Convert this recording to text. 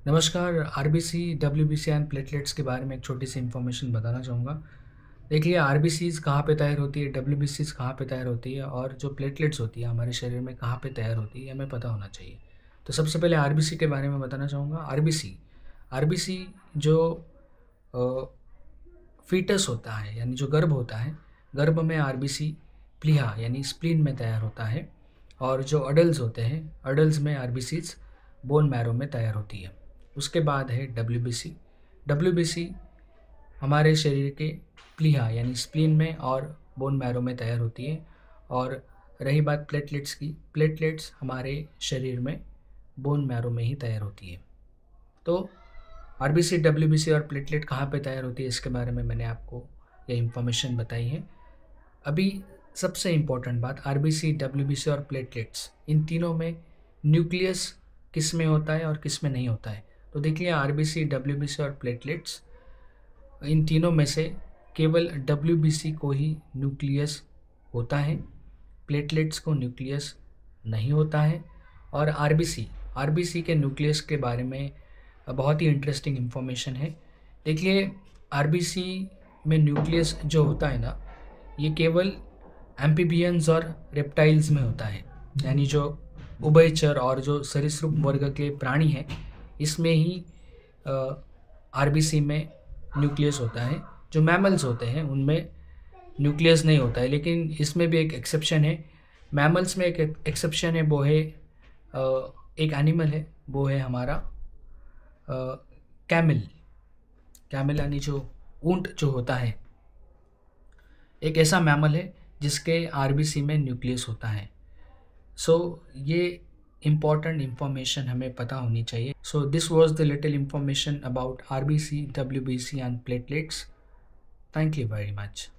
नमस्कार। RBC, WBC and platelets के बारे में एक छोटी सी इन्फॉर्मेशन बताना चाहूँगा। देखिए, आरबीसीज़ कहाँ पे तैयार होती है, डब्ल्यूबीसीज़ कहाँ पे तैयार होती है और जो प्लेटलेट्स होती है हमारे शरीर में कहाँ पे तैयार होती है, हमें पता होना चाहिए। तो सबसे पहले आरबीसी के बारे में बताना चाहूँगा। आरबीसी आरबीसी जो फीटस होता है, यानी जो गर्भ होता है, गर्भ में आरबीसी प्लीहा यानी स्प्लीन में तैयार होता है। और जो अडल्ट होते हैं, अडल्ट में आरबीसीज़ बोन मैरो में तैयार होती है। उसके बाद है डब्ल्यूबीसी। डब्ल्यूबीसी हमारे शरीर के प्लीहा यानी स्प्लीन में और बोन मैरो में तैयार होती है। और रही बात प्लेटलेट्स की, प्लेटलेट्स हमारे शरीर में बोन मैरो में ही तैयार होती है। तो आरबीसी, डब्ल्यूबीसी और प्लेटलेट कहाँ पे तैयार होती है, इसके बारे में मैंने आपको ये इन्फॉर्मेशन बताई है। अभी सबसे इम्पोर्टेंट बात, आरबीसी, डब्ल्यूबीसी और प्लेटलेट्स, इन तीनों में न्यूक्लियस किस में होता है और किस में नहीं होता है। तो देखिए, आरबीसी, डब्ल्यूबीसी और प्लेटलेट्स, इन तीनों में से केवल डब्ल्यूबीसी को ही न्यूक्लियस होता है, प्लेटलेट्स को न्यूक्लियस नहीं होता है। और आरबीसी आरबीसी के न्यूक्लियस के बारे में बहुत ही इंटरेस्टिंग इन्फॉर्मेशन है। देखिए, आरबीसी में न्यूक्लियस जो होता है ना, ये केवल एम्फीबियंस और रेप्टाइल्स में होता है, यानी जो उभयचर और जो सरीसृप वर्ग के प्राणी हैं, इसमें ही आरबीसी में न्यूक्लियस होता है। जो मैमल्स होते हैं उनमें न्यूक्लियस नहीं होता है, लेकिन इसमें भी एक एक्सेप्शन है। मैमल्स में एक एक्सेप्शन है, वो है एक एनिमल है, वो है हमारा कैमल। कैमल यानी जो ऊंट जो होता है, एक ऐसा मैमल है जिसके आरबीसी में न्यूक्लियस होता है। सो ये इम्पॉर्टेंट इन्फॉर्मेशन हमें पता होनी चाहिए। So this was the little information about RBC, WBC and platelets. Thank you very much.